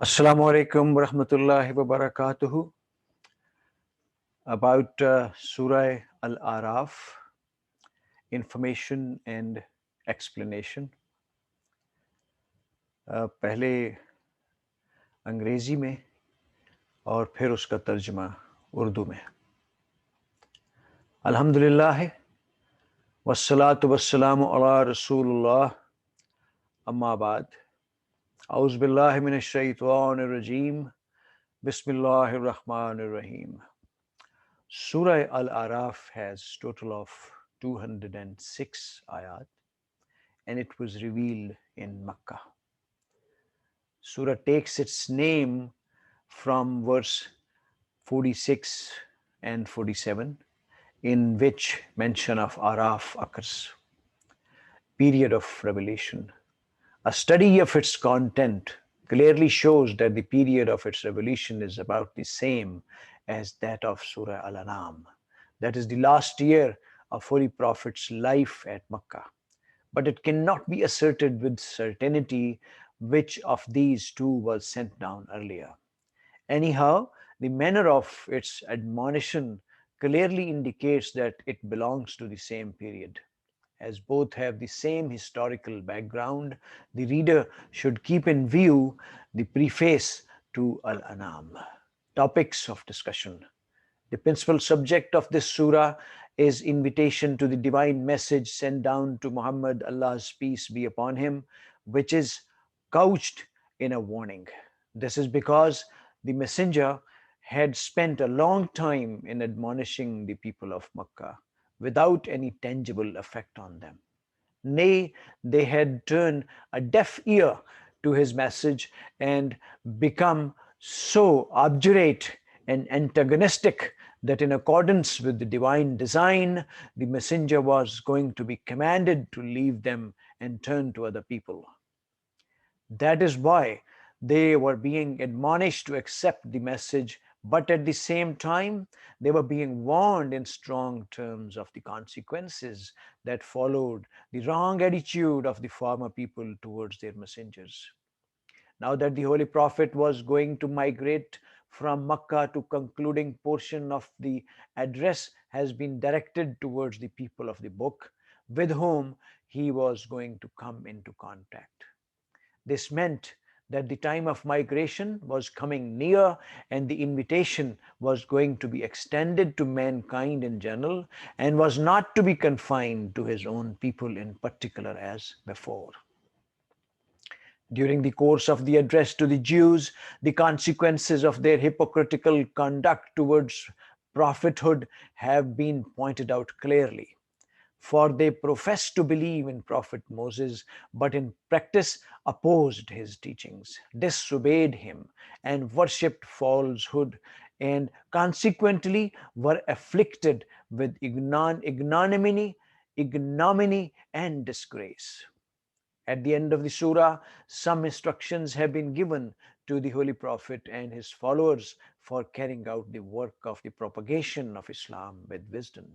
Assalamu alaikum wa rahmatullahi wa barakatuhu. About Surah Al A'raf, information and explanation. पहले अंग्रेजी में और फिर उसका तर्जुमा उर्दू में. अल्हम्दुलिल्लाह वस्सलातु वस्सलामु अला रसूलुल्लाह अम्मा बाद. औज़ु बिल्लाहि मिनश शैतानिर रजीम. बिस्मिल्लाहिर रहमानिर रहीम. Surah Al A'raf has total of 206 ayat and it was revealed in Makkah. Surah takes its name from verse 46 and 47 in which mention of Araf occurs, period of revelation. A study of its content clearly shows that the period of its revelation is about the same as that of Surah Al An'am. That is the last year of Holy Prophet's life at Makkah. But it cannot be asserted with certainty which of these two was sent down earlier. Anyhow, the manner of its admonition clearly indicates that it belongs to the same period. As both have the same historical background, the reader should keep in view the preface to Al An'am. Topics of discussion. The principal subject of this surah is invitation to the divine message sent down to Muhammad, Allah's peace be upon him, which is couched in a warning. This is because the messenger had spent a long time in admonishing the people of Makkah without any tangible effect on them. Nay, they had turned a deaf ear to his message and become so obdurate and antagonistic that, in accordance with the divine design, the messenger was going to be commanded to leave them and turn to other people. That is why they were being admonished to accept the message, but at the same time, they were being warned in strong terms of the consequences that followed the wrong attitude of the former people towards their messengers. Now that the Holy Prophet was going to migrate from Makkah, to concluding portion of the address has been directed towards the people of the book with whom he was going to come into contact. This meant that the time of migration was coming near and the invitation was going to be extended to mankind in general and was not to be confined to his own people in particular as before. During the course of the address to the Jews, the consequences of their hypocritical conduct towards prophethood have been pointed out clearly. For they professed to believe in Prophet Moses, but in practice opposed his teachings, disobeyed him, and worshipped falsehood, and consequently were afflicted with ignominy, and disgrace. At the end of the surah, some instructions have been given to the Holy Prophet and his followers for carrying out the work of the propagation of Islam with wisdom.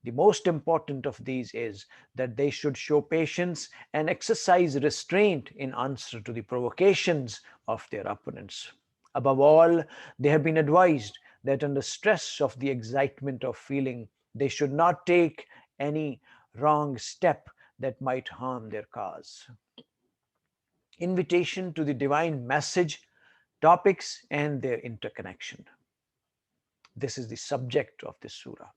The most important of these is that they should show patience and exercise restraint in answer to the provocations of their opponents. Above all, they have been advised that under stress of the excitement of feeling, they should not take any wrong step that might harm their cause. Invitation to the divine message, topics, and their interconnection. This is the subject of this surah.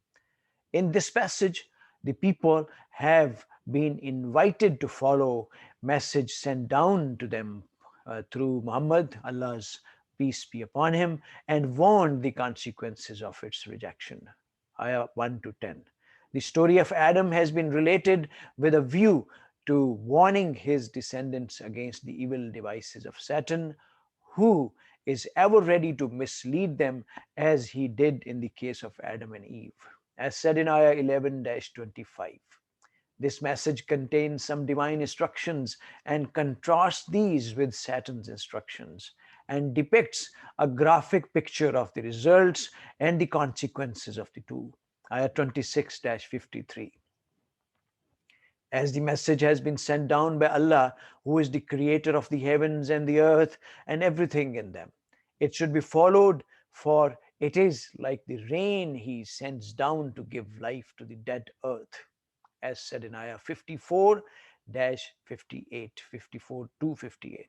In this passage, the people have been invited to follow message sent down to them through Muhammad, Allah's peace be upon him, and warned the consequences of its rejection. Ayah 1 to 10. The story of Adam has been related with a view to warning his descendants against the evil devices of Satan, who is ever ready to mislead them as he did in the case of Adam and Eve. As said in Ayah 11-25. This message contains some divine instructions and contrasts these with Satan's instructions and depicts a graphic picture of the results and the consequences of the two. Ayah 26-53. as the message has been sent down by Allah, who is the creator of the heavens and the earth and everything in them. It should be followed, for it is like the rain he sends down to give life to the dead earth, as said in Ayah 54-58, 54 to 58.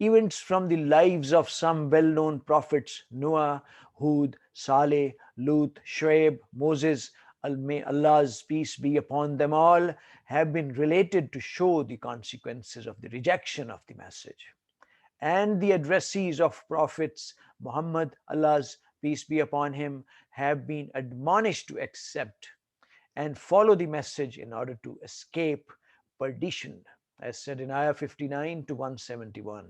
Events from the lives of some well known prophets, Noah, Hud, Saleh, Lut, Shoaib, Moses, may Allah's peace be upon them all, have been related to show the consequences of the rejection of the message. And the addressees of prophets, Muhammad, Allah's peace be upon him, have been admonished to accept and follow the message in order to escape perdition, as said in Ayah 59 to 171.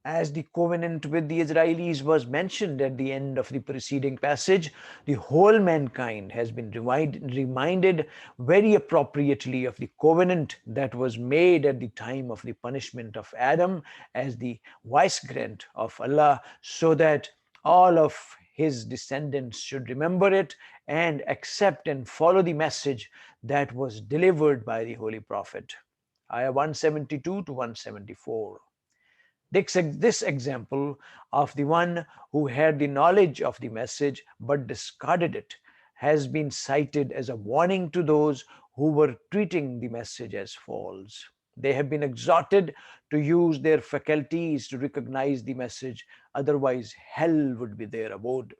As the covenant with the Israelis was mentioned at the end of the preceding passage, the whole mankind has been reminded very appropriately of the covenant that was made at the time of the punishment of Adam as the vicegerent of Allah, so that all of his descendants should remember it and accept and follow the message that was delivered by the Holy Prophet. Ayah 172 to 174. This example of the one who had the knowledge of the message but discarded it has been cited as a warning to those who were treating the message as false. They have been exhorted to use their faculties to recognize the message, otherwise, hell would be their abode.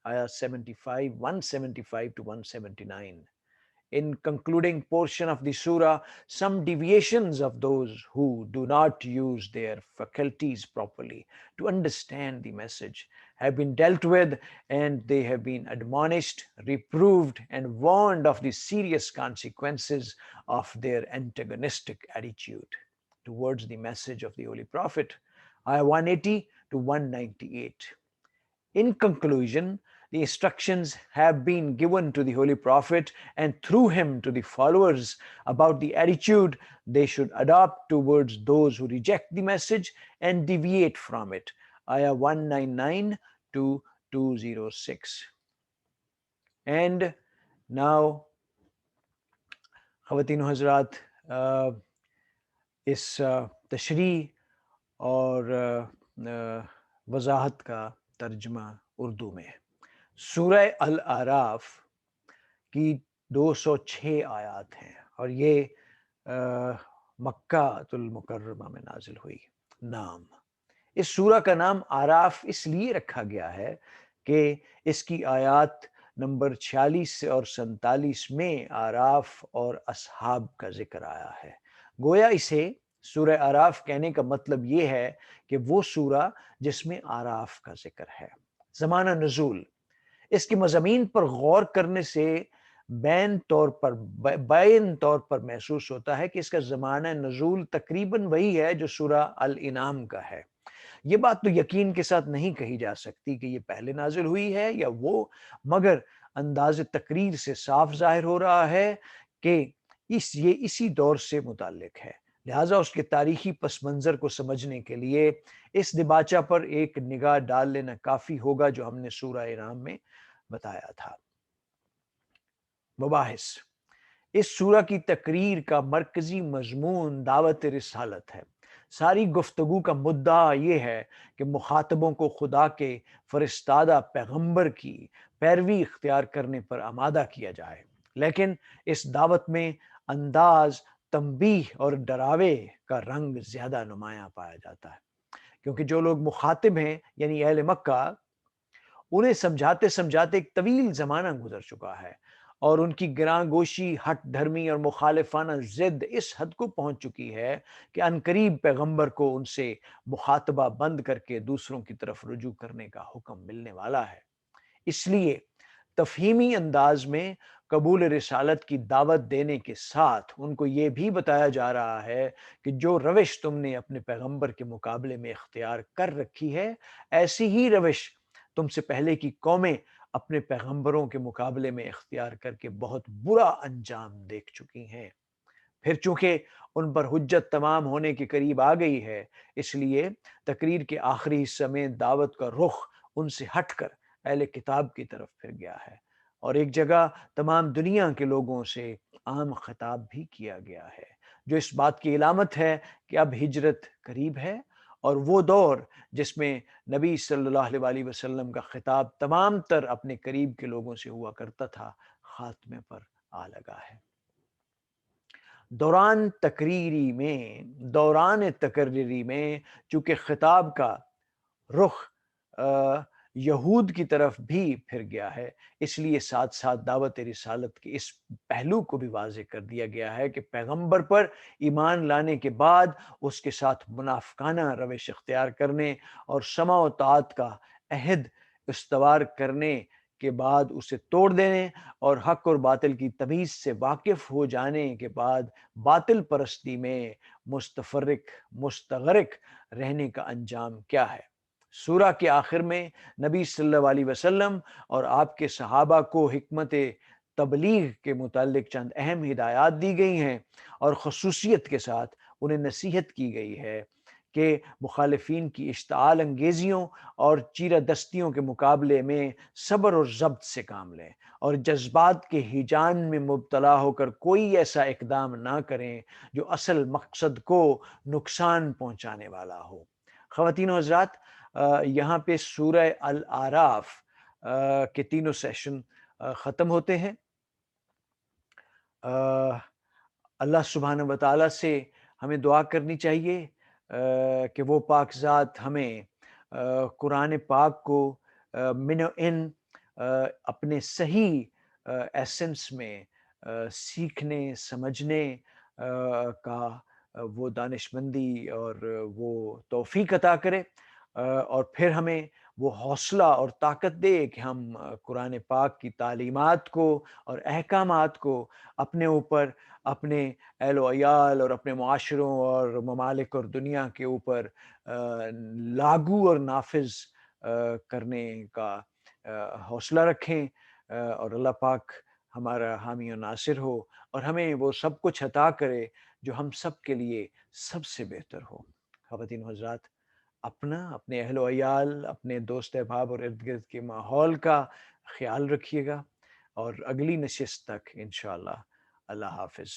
Ayah 75, 175 to 179. In concluding portion of the surah, some deviations of those who do not use their faculties properly to understand the message have been dealt with, and they have been admonished, reproved, and warned of the serious consequences of their antagonistic attitude towards the message of the Holy Prophet. Ayah 180 to 198. In conclusion, the instructions have been given to the Holy Prophet and through him to the followers about the attitude they should adopt towards those who reject the message and deviate from it. Ayah 199 to 206. And now, Khawateen Hazrat, इस तशरीह और वजाहत का तर्जमा उर्दू में सूरह अल आराफ की 206 आयत हैं और ये मक्कातुल मुकर्रमा में नाजिल हुई। नाम, इस सूरह का नाम आराफ इसलिए रखा गया है कि इसकी आयत नंबर 46 और 47 में आराफ और असहाब का जिक्र आया है। गोया इसे सूरह आराफ कहने का मतलब ये है कि वो सूरह जिसमें आराफ का जिक्र है। ज़माना नुज़ूल, इसके मज़ामीन पर गौर करने से बैन तौर पर महसूस होता है कि इसका ज़माना नुज़ूल तकरीबन वही है जो सूरह अल इनाम का है। ये बात तो यकीन के साथ नहीं कही जा सकती कि ये पहले नाजिल हुई है या वो, मगर अंदाज़ तकरीर से साफ जाहिर हो रहा है कि ये इसी दौर से मुताल्लिक है। लिहाजा उसके तारीखी पस मंज़र को समझने के लिए इस दिबाचा पर एक निगाह डाल लेना काफ़ी होगा जो हमने सूरह इनाम में बताया था। मुबाहिस, इस सूरह की तकरीर का मरकजी मजमून दावत रिसालत है। सारी गुफ्तगू का मुद्दा ये है कि मुखातबों को खुदा के फरिश्तादा पैगंबर की पैरवी इख्तियार करने पर आमादा किया जाए, लेकिन इस दावत में अंदाज तंबीह और डरावे का रंग ज्यादा नुमाया पाया जाता है, क्योंकि जो लोग मुखातिब हैं यानी अहले मक्का, उन्हें समझाते समझाते एक तवील ज़माना गुजर चुका है और उनकी गिरांगोशी, हट धर्मी और मुखालिफाना जिद इस हद को पहुंच चुकी है कि अनकरीब पैगंबर को उनसे मुखातबा बंद करके दूसरों की तरफ रुजू करने का हुक्म मिलने वाला है। इसलिए तफहीमी अंदाज में कबूल रिसालत की दावत देने के साथ उनको ये भी बताया जा रहा है कि जो रविश तुमने अपने पैगंबर के मुकाबले में इख्तियार कर रखी है, ऐसी ही रविश तुमसे पहले की कौमें अपने पैगंबरों के मुकाबले में इख्तियार करके बहुत बुरा अंजाम देख चुकी हैं। फिर चूंकि उन पर हुज्जत तमाम होने के करीब आ गई है, इसलिए तकरीर के आखिरी हिस्से में दावत का रुख उनसे हटकर अहले किताब की तरफ फिर गया है اور ایک جگہ تمام دنیا کے لوگوں سے عام خطاب بھی کیا گیا ہے، جو اس بات کی علامت ہے کہ اب ہجرت قریب ہے، اور وہ دور جس میں نبی صلی اللہ علیہ وآلہ وسلم کا خطاب تمام تر اپنے قریب کے لوگوں سے ہوا کرتا تھا، خاتمے پر آ لگا ہے۔ دوران تقرری میں چونکہ خطاب کا رخ یہود کی طرف بھی پھر گیا ہے، اس لیے ساتھ ساتھ دعوت رسالت کے اس پہلو کو بھی واضح کر دیا گیا ہے کہ پیغمبر پر ایمان لانے کے بعد اس کے ساتھ منافقانہ روش اختیار کرنے اور سمع و طاعت کا عہد استوار کرنے کے بعد اسے توڑ دینے اور حق اور باطل کی تمیز سے واقف ہو جانے کے بعد باطل پرستی میں مستغرق رہنے کا انجام کیا ہے۔ سورہ کے آخر میں نبی صلی اللہ علیہ وسلم اور آپ کے صحابہ کو حکمت تبلیغ کے متعلق چند اہم ہدایات دی گئی ہیں، اور خصوصیت کے ساتھ انہیں نصیحت کی گئی ہے کہ مخالفین کی اشتعال انگیزیوں اور چیرہ دستیوں کے مقابلے میں صبر اور ضبط سے کام لیں، اور جذبات کے ہیجان میں مبتلا ہو کر کوئی ایسا اقدام نہ کریں جو اصل مقصد کو نقصان پہنچانے والا ہو۔ خواتین و حضرات، یہاں پہ سورہ الاعراف کے تینوں سیشن ختم ہوتے ہیں۔ اللہ سبحانہ و تعالیٰ سے ہمیں دعا کرنی چاہیے کہ وہ پاک ذات ہمیں قرآن پاک کو من و ان اپنے صحیح ایسنس میں سیکھنے سمجھنے کا وہ دانشمندی اور وہ توفیق عطا کرے، اور پھر ہمیں وہ حوصلہ اور طاقت دے کہ ہم قرآن پاک کی تعلیمات کو اور احکامات کو اپنے اوپر، اپنے اہل و عیال اور اپنے معاشروں اور ممالک اور دنیا کے اوپر لاگو اور نافذ کرنے کا حوصلہ رکھیں، اور اللہ پاک ہمارا حامی و ناصر ہو اور ہمیں وہ سب کچھ عطا کرے جو ہم سب کے لیے سب سے بہتر ہو۔ خواتین و حضرات، اپنے اہل و عیال، اپنے دوست احباب اور ارد گرد کے ماحول کا خیال رکھیے گا، اور اگلی نشست تک انشاءاللہ اللہ حافظ۔